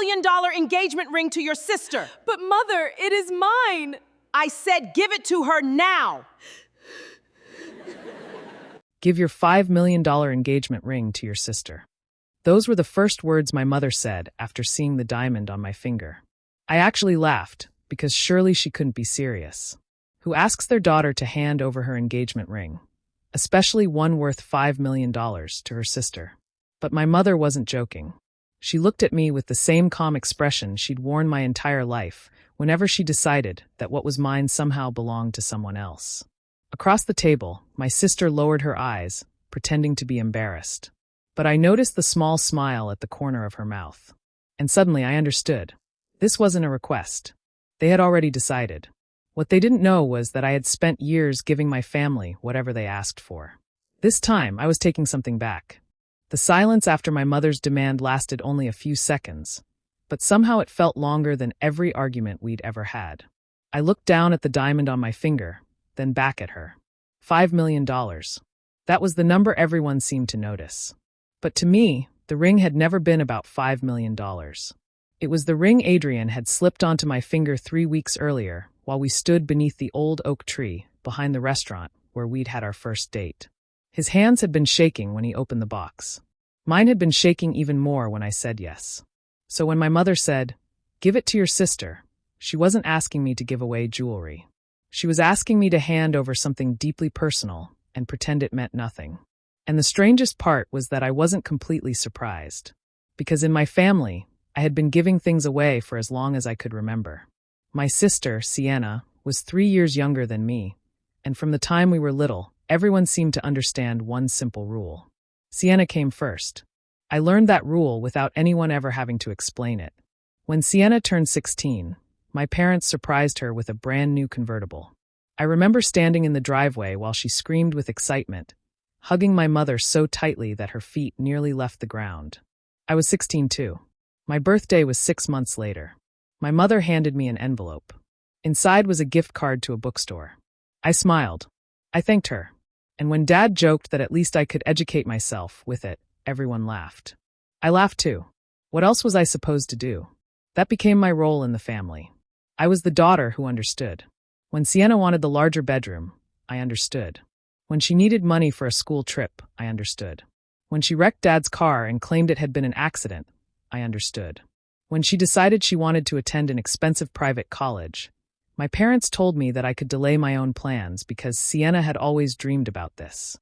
million engagement ring to your sister. But Mother, it is mine. I said give it to her now. Give your $5 million engagement ring to your sister. Those were the first words my mother said after seeing the diamond on my finger. I actually laughed, because surely she couldn't be serious. Who asks their daughter to hand over her engagement ring? Especially one worth $5 million to her sister. But my mother wasn't joking. She looked at me with the same calm expression she'd worn my entire life whenever she decided that what was mine somehow belonged to someone else. Across the table, my sister lowered her eyes, pretending to be embarrassed. But I noticed the small smile at the corner of her mouth. And suddenly I understood. This wasn't a request. They had already decided. What they didn't know was that I had spent years giving my family whatever they asked for. This time, I was taking something back. The silence after my mother's demand lasted only a few seconds, but somehow it felt longer than every argument we'd ever had. I looked down at the diamond on my finger, then back at her. $5 million. That was the number everyone seemed to notice. But to me, the ring had never been about $5 million. It was the ring Adrian had slipped onto my finger 3 weeks earlier while we stood beneath the old oak tree behind the restaurant where we'd had our first date. His hands had been shaking when he opened the box. Mine had been shaking even more when I said yes. So when my mother said, "Give it to your sister," she wasn't asking me to give away jewelry. She was asking me to hand over something deeply personal and pretend it meant nothing. And the strangest part was that I wasn't completely surprised. Because in my family, I had been giving things away for as long as I could remember. My sister, Sienna, was 3 years younger than me, and from the time we were little, everyone seemed to understand one simple rule. Sienna came first. I learned that rule without anyone ever having to explain it. When Sienna turned 16, my parents surprised her with a brand new convertible. I remember standing in the driveway while she screamed with excitement, hugging my mother so tightly that her feet nearly left the ground. I was 16 too. My birthday was 6 months later. My mother handed me an envelope. Inside was a gift card to a bookstore. I smiled. I thanked her. And when Dad joked that at least I could educate myself with it, everyone laughed. I laughed too. What else was I supposed to do? That became my role in the family. I was the daughter who understood. When Sienna wanted the larger bedroom, I understood. When she needed money for a school trip, I understood. When she wrecked Dad's car and claimed it had been an accident, I understood. When she decided she wanted to attend an expensive private college, my parents told me that I could delay my own plans because Sienna had always dreamed about this.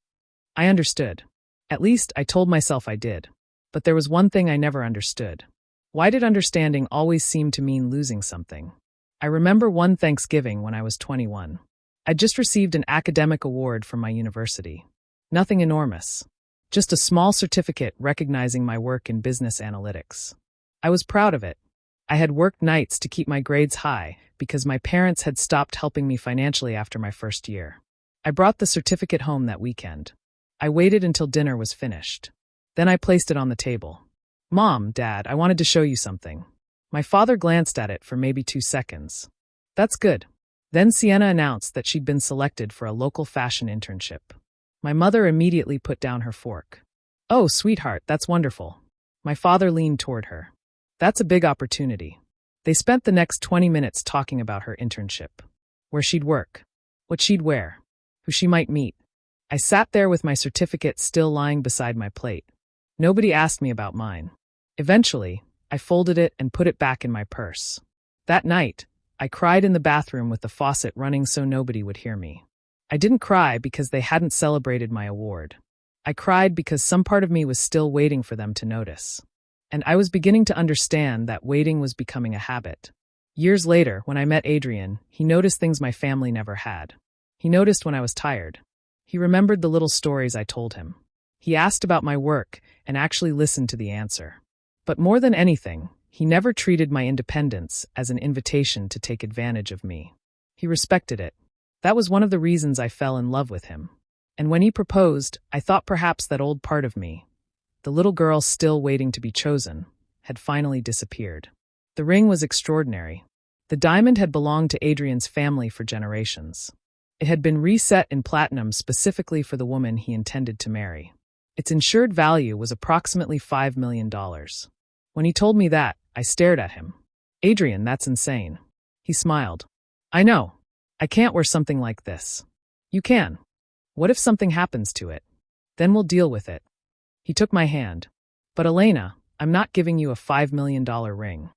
I understood. At least, I told myself I did. But there was one thing I never understood. Why did understanding always seem to mean losing something? I remember one Thanksgiving when I was 21. I'd just received an academic award from my university. Nothing enormous. Just a small certificate recognizing my work in business analytics. I was proud of it. I had worked nights to keep my grades high because my parents had stopped helping me financially after my first year. I brought the certificate home that weekend. I waited until dinner was finished. Then I placed it on the table. "Mom, Dad, I wanted to show you something." My father glanced at it for maybe 2 seconds. "That's good." Then Sienna announced that she'd been selected for a local fashion internship. My mother immediately put down her fork. "Oh, sweetheart, that's wonderful." My father leaned toward her. "That's a big opportunity." They spent the next 20 minutes talking about her internship. Where she'd work. What she'd wear. Who she might meet. I sat there with my certificate still lying beside my plate. Nobody asked me about mine. Eventually, I folded it and put it back in my purse. That night, I cried in the bathroom with the faucet running so nobody would hear me. I didn't cry because they hadn't celebrated my award. I cried because some part of me was still waiting for them to notice. And I was beginning to understand that waiting was becoming a habit. Years later, when I met Adrian, he noticed things my family never had. He noticed when I was tired. He remembered the little stories I told him. He asked about my work and actually listened to the answer. But more than anything, he never treated my independence as an invitation to take advantage of me. He respected it. That was one of the reasons I fell in love with him. And when he proposed, I thought perhaps that old part of me, the little girl still waiting to be chosen, had finally disappeared. The ring was extraordinary. The diamond had belonged to Adrian's family for generations. It had been reset in platinum specifically for the woman he intended to marry. Its insured value was approximately $5 million. When he told me that, I stared at him. Adrian, that's insane. He smiled. I know. I can't wear something like this. You can. What if something happens to it? Then we'll deal with it. He took my hand. But Elena, I'm not giving you a $5 million ring.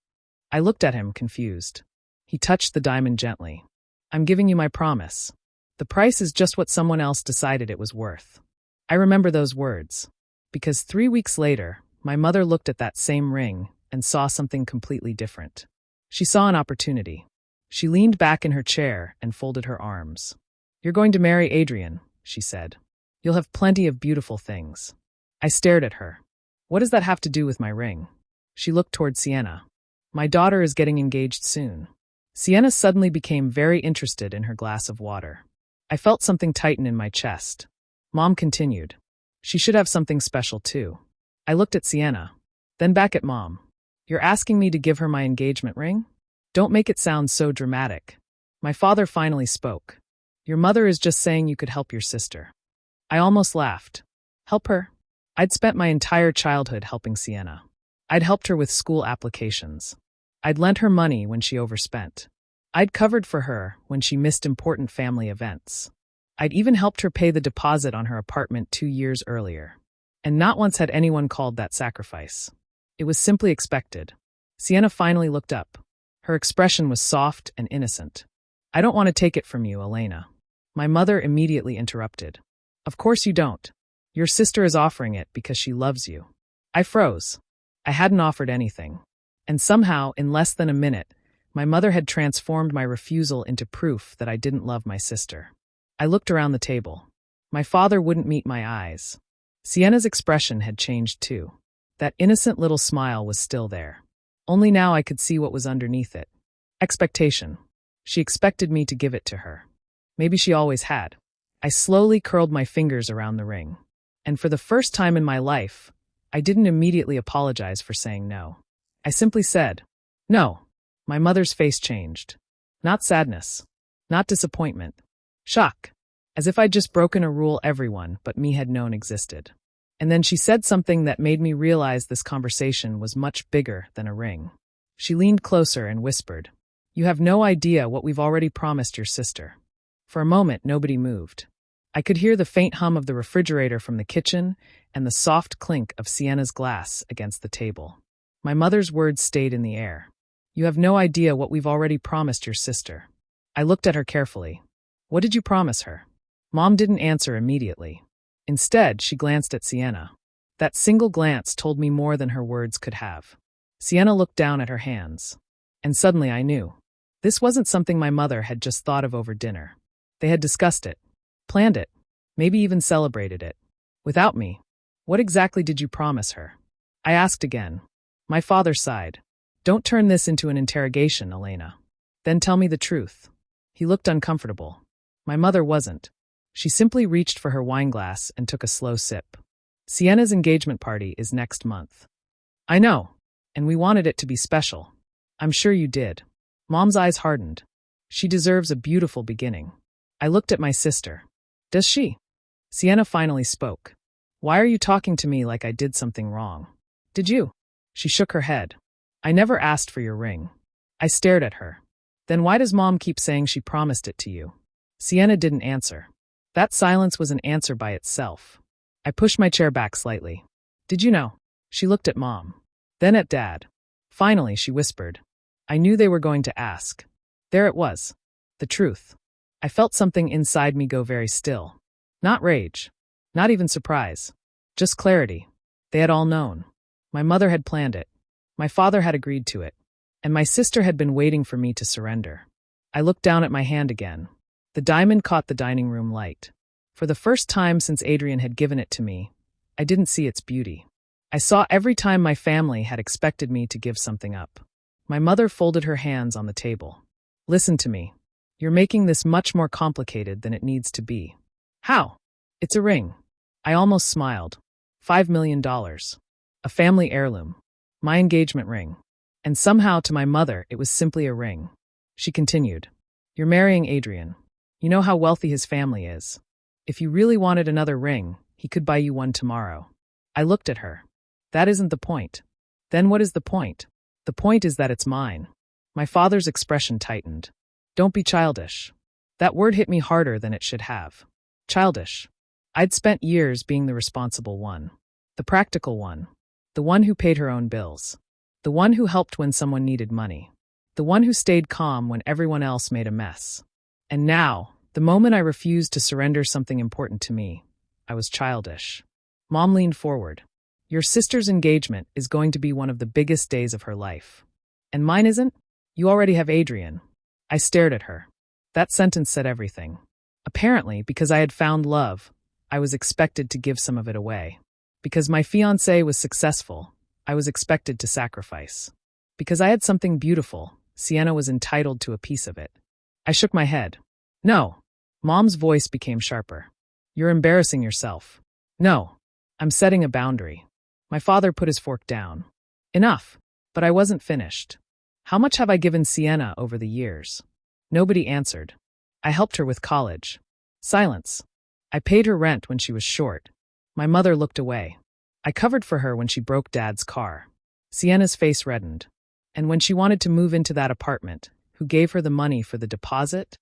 I looked at him, confused. He touched the diamond gently. I'm giving you my promise. The price is just what someone else decided it was worth. I remember those words. Because 3 weeks later, my mother looked at that same ring and saw something completely different. She saw an opportunity. She leaned back in her chair and folded her arms. You're going to marry Adrian, she said. You'll have plenty of beautiful things. I stared at her. What does that have to do with my ring? She looked toward Sienna. My daughter is getting engaged soon. Sienna suddenly became very interested in her glass of water. I felt something tighten in my chest. Mom continued. She should have something special too. I looked at Sienna, then back at Mom. You're asking me to give her my engagement ring? Don't make it sound so dramatic. My father finally spoke. Your mother is just saying you could help your sister. I almost laughed. Help her? I'd spent my entire childhood helping Sienna. I'd helped her with school applications. I'd lent her money when she overspent. I'd covered for her when she missed important family events. I'd even helped her pay the deposit on her apartment 2 years earlier. And not once had anyone called that sacrifice. It was simply expected. Sienna finally looked up. Her expression was soft and innocent. I don't want to take it from you, Elena. My mother immediately interrupted. Of course you don't. Your sister is offering it because she loves you. I froze. I hadn't offered anything. And somehow, in less than a minute, my mother had transformed my refusal into proof that I didn't love my sister. I looked around the table. My father wouldn't meet my eyes. Sienna's expression had changed too. That innocent little smile was still there. Only now I could see what was underneath it. Expectation. She expected me to give it to her. Maybe she always had. I slowly curled my fingers around the ring. And for the first time in my life, I didn't immediately apologize for saying no. I simply said, no. My mother's face changed. Not sadness. Not disappointment. Shock. As if I'd just broken a rule everyone but me had known existed. And then she said something that made me realize this conversation was much bigger than a ring. She leaned closer and whispered, You have no idea what we've already promised your sister. For a moment, nobody moved. I could hear the faint hum of the refrigerator from the kitchen and the soft clink of Sienna's glass against the table. My mother's words stayed in the air. You have no idea what we've already promised your sister. I looked at her carefully. What did you promise her? Mom didn't answer immediately. Instead, she glanced at Sienna. That single glance told me more than her words could have. Sienna looked down at her hands. And suddenly I knew. This wasn't something my mother had just thought of over dinner. They had discussed it, planned it, maybe even celebrated it. Without me. What exactly did you promise her? I asked again. My father sighed. Don't turn this into an interrogation, Elena. Then tell me the truth. He looked uncomfortable. My mother wasn't. She simply reached for her wineglass and took a slow sip. Sienna's engagement party is next month. I know, and we wanted it to be special. I'm sure you did. Mom's eyes hardened. She deserves a beautiful beginning. I looked at my sister. Does she? Sienna finally spoke. Why are you talking to me like I did something wrong? Did you? She shook her head. I never asked for your ring. I stared at her. Then why does Mom keep saying she promised it to you? Sienna didn't answer. That silence was an answer by itself. I pushed my chair back slightly. Did you know? She looked at Mom. Then at Dad. Finally, she whispered. I knew they were going to ask. There it was. The truth. I felt something inside me go very still. Not rage. Not even surprise. Just clarity. They had all known. My mother had planned it. My father had agreed to it. And my sister had been waiting for me to surrender. I looked down at my hand again. The diamond caught the dining room light. For the first time since Adrian had given it to me, I didn't see its beauty. I saw every time my family had expected me to give something up. My mother folded her hands on the table. Listen to me. You're making this much more complicated than it needs to be. How? It's a ring. I almost smiled. $5 million. A family heirloom. My engagement ring. And somehow to my mother it was simply a ring. She continued. You're marrying Adrian. You know how wealthy his family is. If you really wanted another ring, he could buy you one tomorrow. I looked at her. That isn't the point. Then what is the point? The point is that it's mine. My father's expression tightened. Don't be childish. That word hit me harder than it should have. Childish. I'd spent years being the responsible one. The practical one. The one who paid her own bills. The one who helped when someone needed money. The one who stayed calm when everyone else made a mess. And now, the moment I refused to surrender something important to me, I was childish. Mom leaned forward. Your sister's engagement is going to be one of the biggest days of her life. And mine isn't? You already have Adrian. I stared at her. That sentence said everything. Apparently, because I had found love, I was expected to give some of it away. Because my fiancé was successful, I was expected to sacrifice. Because I had something beautiful, Sienna was entitled to a piece of it. I shook my head. No. Mom's voice became sharper. You're embarrassing yourself. No. I'm setting a boundary. My father put his fork down. Enough. But I wasn't finished. How much have I given Sienna over the years? Nobody answered. I helped her with college. Silence. I paid her rent when she was short. My mother looked away. I covered for her when she broke Dad's car. Sienna's face reddened. And when she wanted to move into that apartment, who gave her the money for the deposit?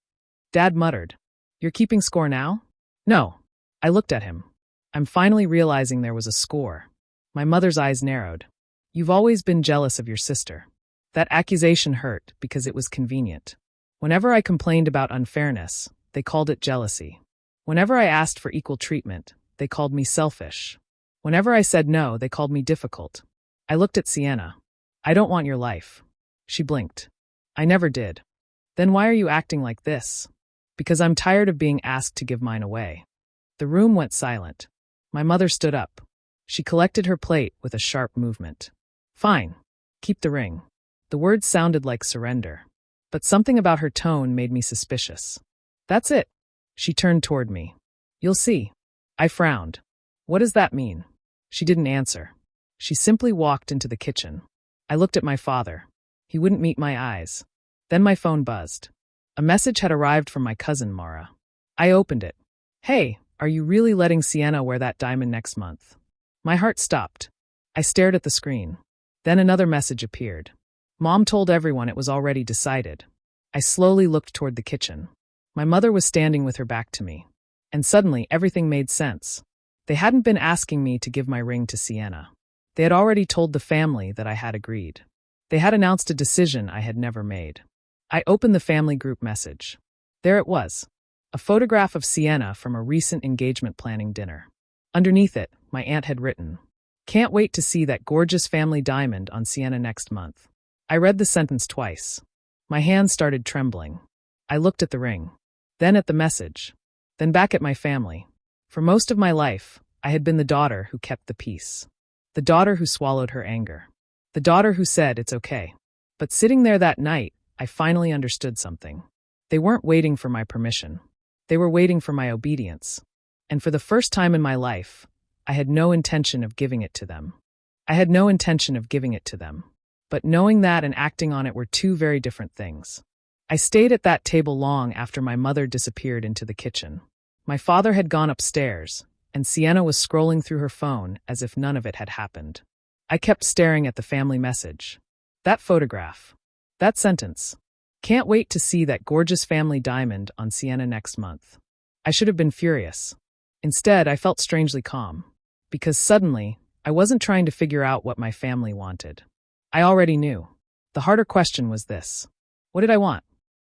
Dad muttered. You're keeping score now? No. I looked at him. I'm finally realizing there was a score. My mother's eyes narrowed. You've always been jealous of your sister. That accusation hurt because it was convenient. Whenever I complained about unfairness, they called it jealousy. Whenever I asked for equal treatment, they called me selfish. Whenever I said no, they called me difficult. I looked at Sienna. I don't want your life. She blinked. I never did. Then why are you acting like this? Because I'm tired of being asked to give mine away. The room went silent. My mother stood up. She collected her plate with a sharp movement. Fine. Keep the ring. The words sounded like surrender. But something about her tone made me suspicious. That's it. She turned toward me. You'll see. I frowned. What does that mean? She didn't answer. She simply walked into the kitchen. I looked at my father. He wouldn't meet my eyes. Then my phone buzzed. A message had arrived from my cousin, Mara. I opened it. Hey, are you really letting Sienna wear that diamond next month? My heart stopped. I stared at the screen. Then another message appeared. Mom told everyone it was already decided. I slowly looked toward the kitchen. My mother was standing with her back to me. And suddenly, everything made sense. They hadn't been asking me to give my ring to Sienna. They had already told the family that I had agreed. They had announced a decision I had never made. I opened the family group message. There it was. A photograph of Sienna from a recent engagement planning dinner. Underneath it, my aunt had written, "Can't wait to see that gorgeous family diamond on Sienna next month." I read the sentence twice. My hands started trembling. I looked at the ring. Then at the message. Then back at my family. For most of my life, I had been the daughter who kept the peace. The daughter who swallowed her anger. The daughter who said it's okay. But sitting there that night, I finally understood something. They weren't waiting for my permission. They were waiting for my obedience. And for the first time in my life, I had no intention of giving it to them. I had no intention of giving it to them. But knowing that and acting on it were two very different things. I stayed at that table long after my mother disappeared into the kitchen. My father had gone upstairs, and Sienna was scrolling through her phone as if none of it had happened. I kept staring at the family message. That photograph. That sentence. Can't wait to see that gorgeous family diamond on Sienna next month. I should have been furious. Instead, I felt strangely calm. Because suddenly, I wasn't trying to figure out what my family wanted. I already knew. The harder question was this. What did I want?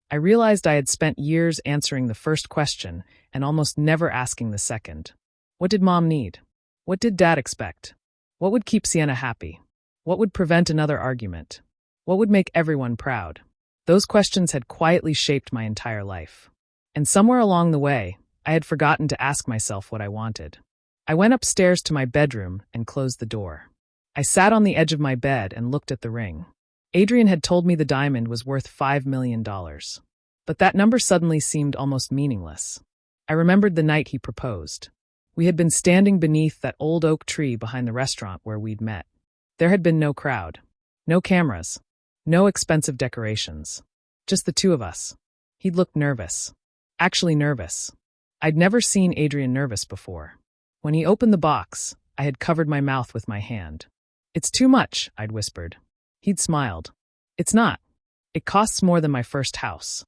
I realized I had spent years answering the first question and almost never asking the second. What did Mom need? What did Dad expect? What would keep Sienna happy? What would prevent another argument? What would make everyone proud? Those questions had quietly shaped my entire life. And somewhere along the way, I had forgotten to ask myself what I wanted. I went upstairs to my bedroom and closed the door. I sat on the edge of my bed and looked at the ring. Adrian had told me the diamond was worth $5 million. But that number suddenly seemed almost meaningless. I remembered the night he proposed. We had been standing beneath that old oak tree behind the restaurant where we'd met. There had been no crowd, no cameras, no expensive decorations. Just the two of us. He'd looked nervous. Actually nervous. I'd never seen Adrian nervous before. When he opened the box, I had covered my mouth with my hand. "It's too much," I'd whispered. He'd smiled. It's not. It costs more than my first house.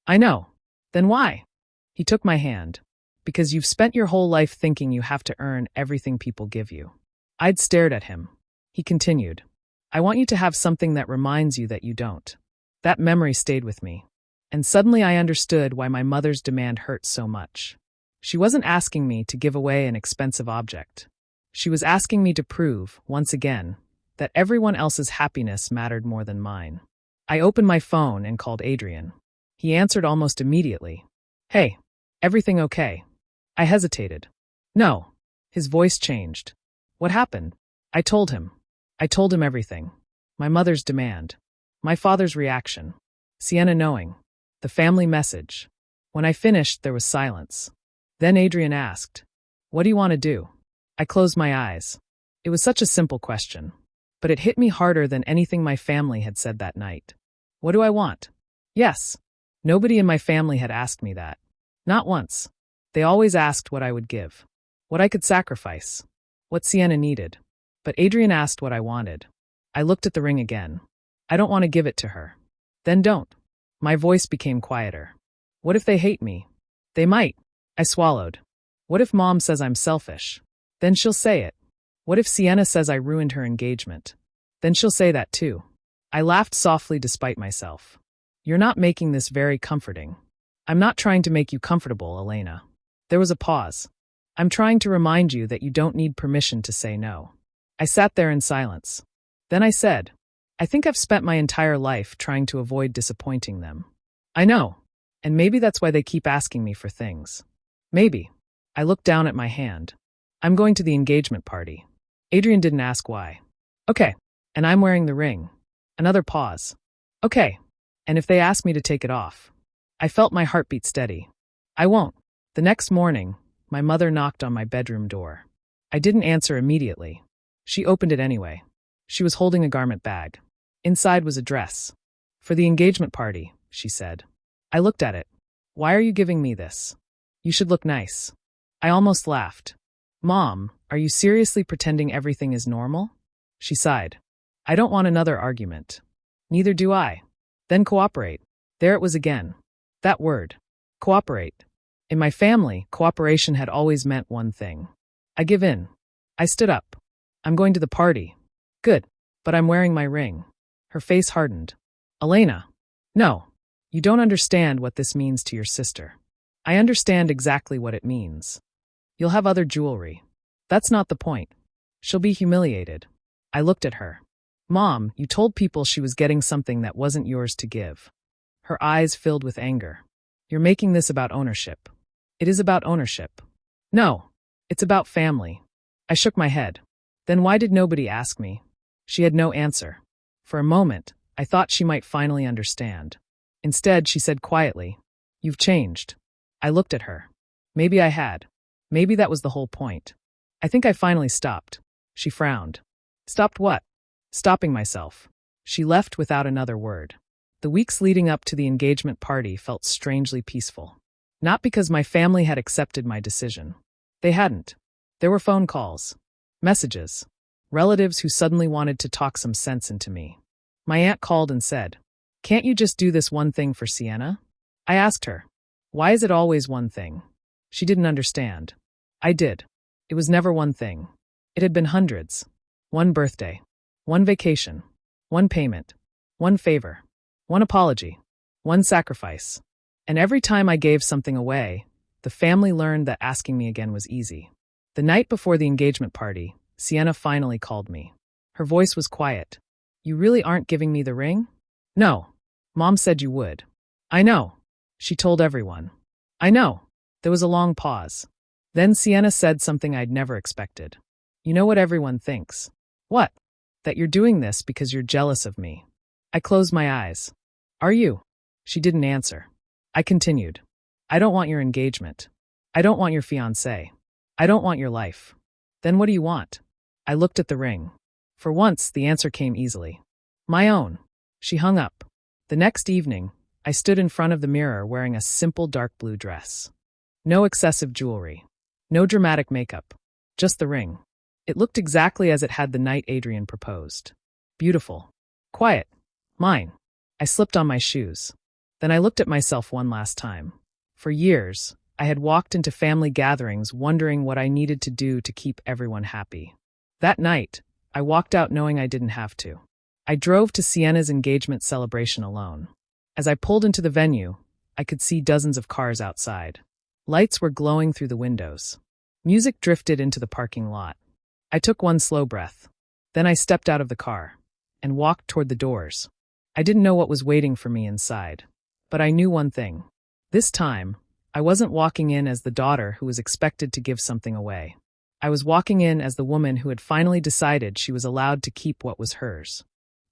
I know. Then why? He took my hand. Because you've spent your whole life thinking you have to earn everything people give you. I'd stared at him. He continued. I want you to have something that reminds you that you don't. That memory stayed with me. And suddenly I understood why my mother's demand hurt so much. She wasn't asking me to give away an expensive object. She was asking me to prove, once again, that everyone else's happiness mattered more than mine. I opened my phone and called Adrian. He answered almost immediately. Hey, everything okay? I hesitated. No. His voice changed. What happened? I told him. I told him everything. My mother's demand. My father's reaction. Sienna knowing. The family message. When I finished, there was silence. Then Adrian asked, What do you want to do? I closed my eyes. It was such a simple question. But it hit me harder than anything my family had said that night. What do I want? Yes. Nobody in my family had asked me that. Not once. They always asked what I would give. What I could sacrifice. What Sienna needed. But Adrian asked what I wanted. I looked at the ring again. I don't want to give it to her. Then don't. My voice became quieter. What if they hate me? They might. I swallowed. What if Mom says I'm selfish? Then she'll say it. What if Sienna says I ruined her engagement? Then she'll say that too. I laughed softly despite myself. You're not making this very comforting. I'm not trying to make you comfortable, Elena. There was a pause. I'm trying to remind you that you don't need permission to say no. I sat there in silence. Then I said, I think I've spent my entire life trying to avoid disappointing them. I know. And maybe that's why they keep asking me for things. Maybe. I looked down at my hand. I'm going to the engagement party. Adrian didn't ask why. Okay. And I'm wearing the ring. Another pause. Okay. And if they ask me to take it off? I felt my heartbeat steady. I won't. The next morning, my mother knocked on my bedroom door. I didn't answer immediately. She opened it anyway. She was holding a garment bag. Inside was a dress. For the engagement party, she said. I looked at it. Why are you giving me this? You should look nice. I almost laughed. Mom, are you seriously pretending everything is normal? She sighed. I don't want another argument. Neither do I. Then cooperate. There it was again. That word. Cooperate. In my family, cooperation had always meant one thing. I give in. I stood up. I'm going to the party. Good. But I'm wearing my ring. Her face hardened. Elena. No. You don't understand what this means to your sister. I understand exactly what it means. You'll have other jewelry. That's not the point. She'll be humiliated. I looked at her. Mom, you told people she was getting something that wasn't yours to give. Her eyes filled with anger. You're making this about ownership. It is about ownership. No. It's about family. I shook my head. Then why did nobody ask me? She had no answer. For a moment, I thought she might finally understand. Instead, she said quietly, You've changed. I looked at her. Maybe I had. Maybe that was the whole point. I think I finally stopped. She frowned. Stopped what? Stopping myself. She left without another word. The weeks leading up to the engagement party felt strangely peaceful. Not because my family had accepted my decision. They hadn't. There were phone calls. Messages. Relatives who suddenly wanted to talk some sense into me. My aunt called and said, Can't you just do this one thing for Sienna? I asked her, Why is it always one thing? She didn't understand. I did. It was never one thing. It had been hundreds. One birthday. One vacation. One payment. One favor. One apology. One sacrifice. And every time I gave something away, the family learned that asking me again was easy. The night before the engagement party, Sienna finally called me. Her voice was quiet. You really aren't giving me the ring? No. Mom said you would. I know. She told everyone. I know. There was a long pause. Then Sienna said something I'd never expected. You know what everyone thinks? What? That you're doing this because you're jealous of me. I closed my eyes. Are you? She didn't answer. I continued. I don't want your engagement. I don't want your fiancé. I don't want your life. Then what do you want? I looked at the ring. For once, the answer came easily. My own. She hung up. The next evening, I stood in front of the mirror wearing a simple dark blue dress. No excessive jewelry. No dramatic makeup. Just the ring. It looked exactly as it had the night Adrian proposed. Beautiful. Quiet. Mine. I slipped on my shoes. Then I looked at myself one last time. For years, I had walked into family gatherings wondering what I needed to do to keep everyone happy. That night, I walked out knowing I didn't have to. I drove to Sienna's engagement celebration alone. As I pulled into the venue, I could see dozens of cars outside. Lights were glowing through the windows. Music drifted into the parking lot. I took one slow breath. Then I stepped out of the car and walked toward the doors. I didn't know what was waiting for me inside. But I knew one thing. This time, I wasn't walking in as the daughter who was expected to give something away. I was walking in as the woman who had finally decided she was allowed to keep what was hers.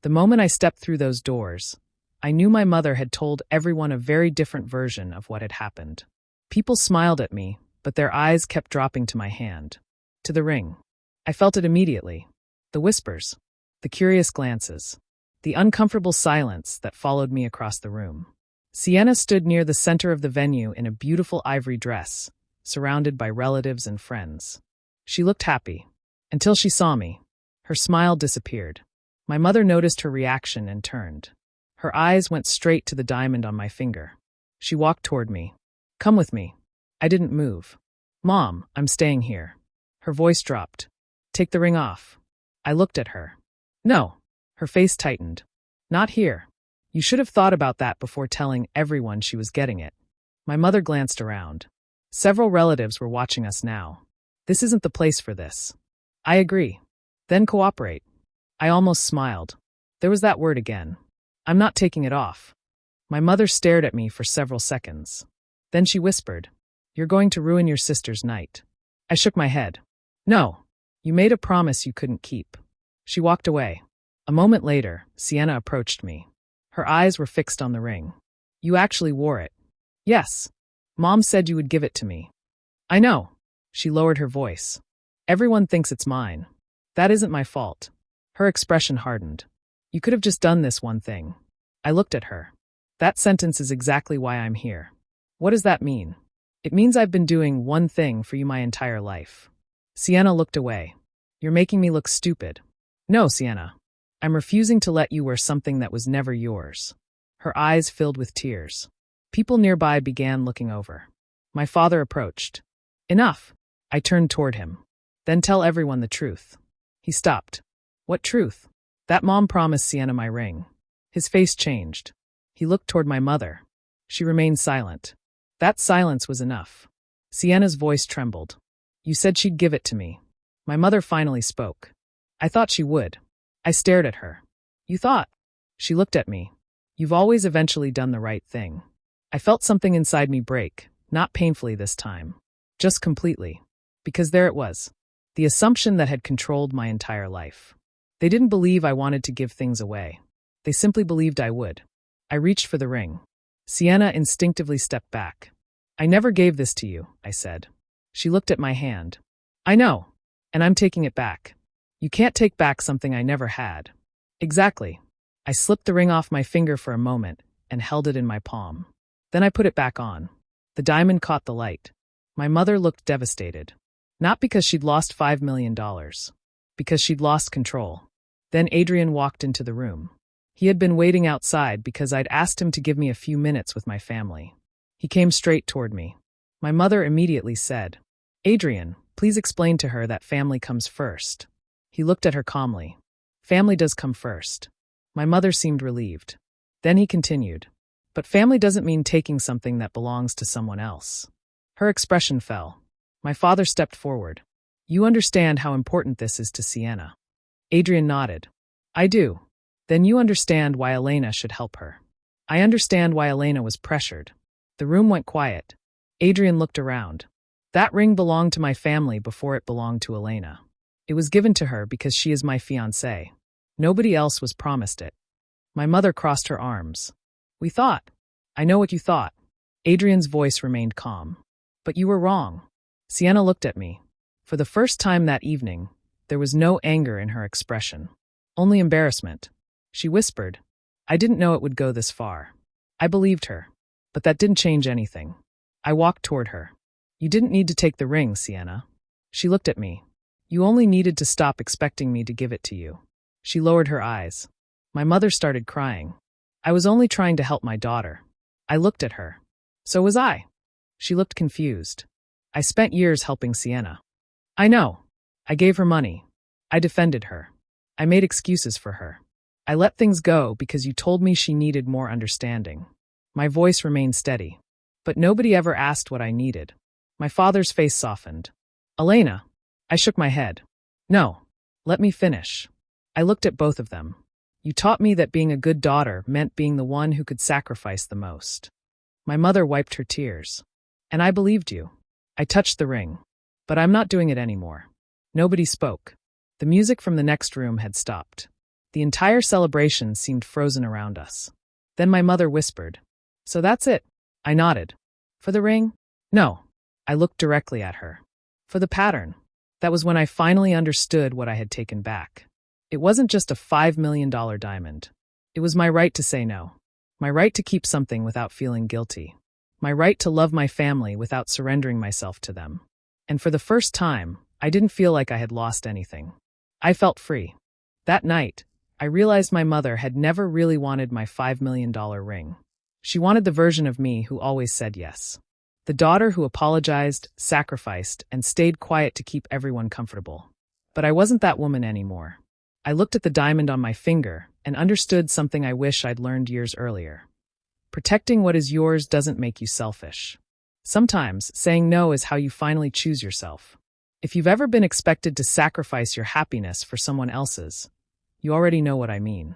The moment I stepped through those doors, I knew my mother had told everyone a very different version of what had happened. People smiled at me, but their eyes kept dropping to my hand, to the ring. I felt it immediately. The whispers, the curious glances, the uncomfortable silence that followed me across the room. Sienna stood near the center of the venue in a beautiful ivory dress, surrounded by relatives and friends. She looked happy. Until she saw me. Her smile disappeared. My mother noticed her reaction and turned. Her eyes went straight to the diamond on my finger. She walked toward me. Come with me. I didn't move. Mom, I'm staying here. Her voice dropped. Take the ring off. I looked at her. No. Her face tightened. Not here. You should have thought about that before telling everyone she was getting it. My mother glanced around. Several relatives were watching us now. This isn't the place for this. I agree. Then cooperate. I almost smiled. There was that word again. I'm not taking it off. My mother stared at me for several seconds. Then she whispered, You're going to ruin your sister's night. I shook my head. No. You made a promise you couldn't keep. She walked away. A moment later, Sienna approached me. Her eyes were fixed on the ring. You actually wore it. Yes. Mom said you would give it to me. I know. She lowered her voice. Everyone thinks it's mine. That isn't my fault. Her expression hardened. You could have just done this one thing. I looked at her. That sentence is exactly why I'm here. What does that mean? It means I've been doing one thing for you my entire life. Sienna looked away. You're making me look stupid. No, Sienna. I'm refusing to let you wear something that was never yours. Her eyes filled with tears. People nearby began looking over. My father approached. Enough. I turned toward him. Then tell everyone the truth. He stopped. What truth? That Mom promised Sienna my ring. His face changed. He looked toward my mother. She remained silent. That silence was enough. Sienna's voice trembled. You said she'd give it to me. My mother finally spoke. I thought she would. I stared at her. You thought? She looked at me. You've always eventually done the right thing. I felt something inside me break, not painfully this time. Just completely. Because there it was. The assumption that had controlled my entire life. They didn't believe I wanted to give things away. They simply believed I would. I reached for the ring. Sienna instinctively stepped back. I never gave this to you, I said. She looked at my hand. I know. And I'm taking it back. You can't take back something I never had. Exactly. I slipped the ring off my finger for a moment and held it in my palm. Then I put it back on. The diamond caught the light. My mother looked devastated. Not because she'd lost $5 million. Because she'd lost control. Then Adrian walked into the room. He had been waiting outside because I'd asked him to give me a few minutes with my family. He came straight toward me. My mother immediately said, Adrian, please explain to her that family comes first. He looked at her calmly. Family does come first. My mother seemed relieved. Then he continued. But family doesn't mean taking something that belongs to someone else. Her expression fell. My father stepped forward. You understand how important this is to Sienna. Adrian nodded. I do. Then you understand why Elena should help her. I understand why Elena was pressured. The room went quiet. Adrian looked around. That ring belonged to my family before it belonged to Elena. It was given to her because she is my fiancée. Nobody else was promised it. My mother crossed her arms. We thought. I know what you thought. Adrian's voice remained calm. But you were wrong. Sienna looked at me. For the first time that evening, there was no anger in her expression. Only embarrassment. She whispered, I didn't know it would go this far. I believed her. But that didn't change anything. I walked toward her. You didn't need to take the ring, Sienna. She looked at me. You only needed to stop expecting me to give it to you. She lowered her eyes. My mother started crying. I was only trying to help my daughter. I looked at her. So was I. She looked confused. I spent years helping Sienna. I know. I gave her money. I defended her. I made excuses for her. I let things go because you told me she needed more understanding. My voice remained steady. But nobody ever asked what I needed. My father's face softened. Elena. I shook my head. No. Let me finish. I looked at both of them. You taught me that being a good daughter meant being the one who could sacrifice the most. My mother wiped her tears. And I believed you. I touched the ring. But I'm not doing it anymore. Nobody spoke. The music from the next room had stopped. The entire celebration seemed frozen around us. Then my mother whispered, "So that's it." I nodded. For the ring? No. I looked directly at her. For the pattern. That was when I finally understood what I had taken back. It wasn't just a $5 million diamond. It was my right to say no. My right to keep something without feeling guilty. My right to love my family without surrendering myself to them. And for the first time, I didn't feel like I had lost anything. I felt free. That night, I realized my mother had never really wanted my $5 million ring. She wanted the version of me who always said yes. The daughter who apologized, sacrificed, and stayed quiet to keep everyone comfortable. But I wasn't that woman anymore. I looked at the diamond on my finger and understood something I wish I'd learned years earlier. Protecting what is yours doesn't make you selfish. Sometimes saying no is how you finally choose yourself. If you've ever been expected to sacrifice your happiness for someone else's, you already know what I mean.